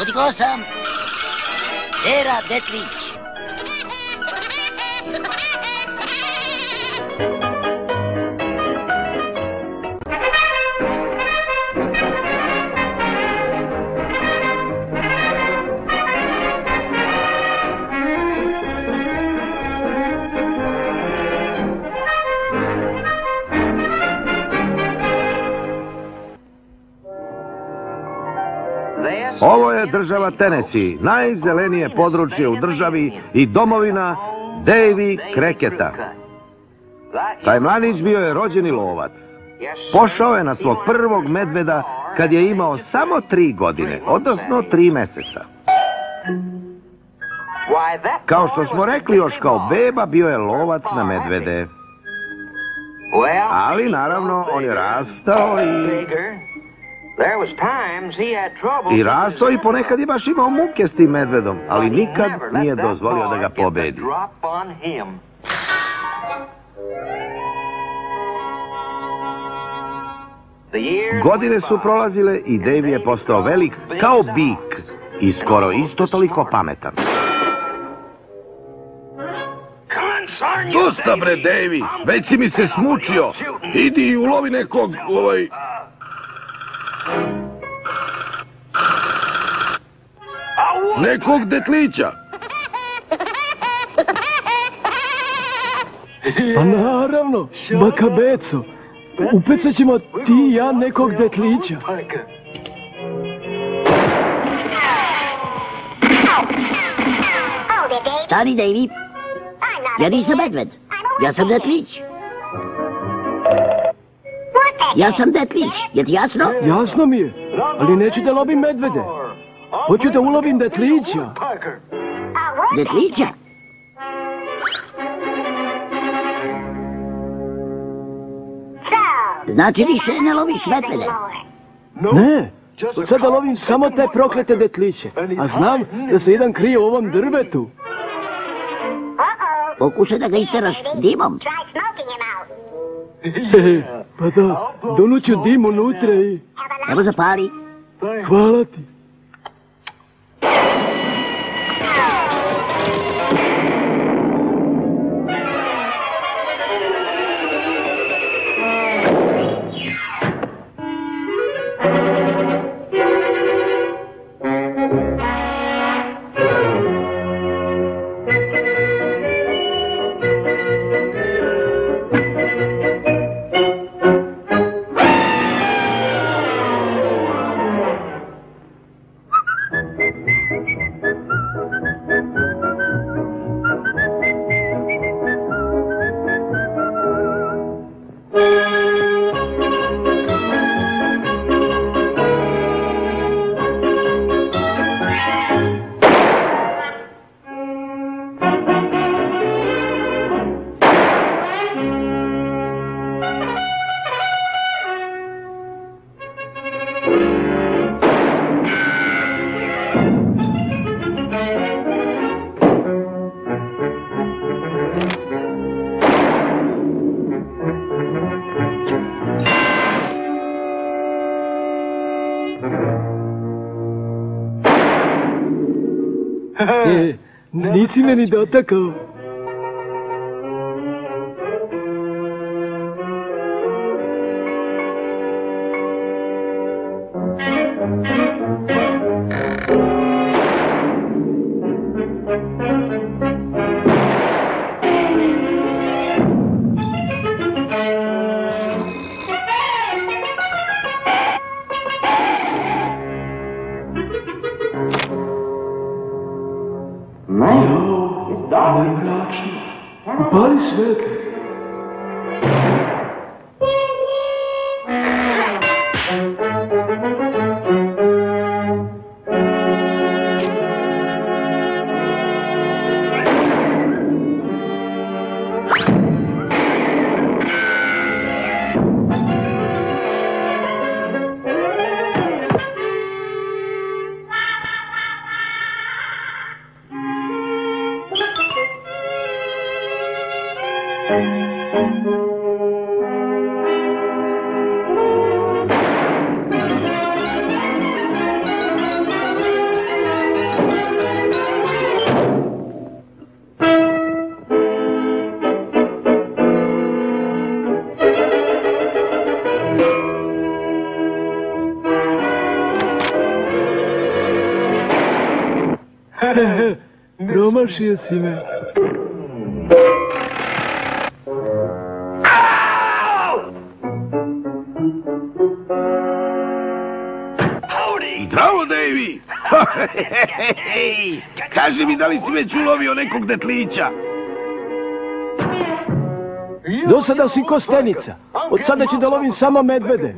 Podigao sam Era Detlić. Ovo je država Tennessee, najzelenije područje u državi i domovina Davy Cracketa. Taj mladić bio je rođeni lovac. Pošao je na svog prvog medveda kad je imao samo 3 godine, odnosno 3 meseca. Kao što smo rekli, još kao beba bio je lovac na medvede. Ali naravno on je rastao i ponekad je baš imao muke s tim medvedom, ali nikad nije dozvolio da ga pobedi. Godine su prolazile i Davy je postao velik kao bik i skoro isto toliko pametan. Dosta bre, Davy, već si mi se smučio. Idi i ulovi nekog, nekog detlića. Pa naravno, baka Beco. Upecat ćemo ti i ja nekog detlića. Stani, Davy. Ja nisam medved. Ja sam detlić. Ja sam detlić. Je ti jasno? Jasno mi je, ali neću da lovim medvede. Hoću da ulovim detlića. Detlića? Znači više ne loviš medvede? Ne, sada lovim samo te proklete detliće. A znam da se jedan krije u ovom drvetu. Pokušaj da ga isteraš dimom. Pa da, donuću dim unutra i... Evo zapali. Hvala ti. Nisi me ni dotakao. Promašio si me. Zdravo, Davy! Kaži mi, da li si već ulovio nekog detlića? Do sada si ko stenica. Od sada ću da lovim samo medvede.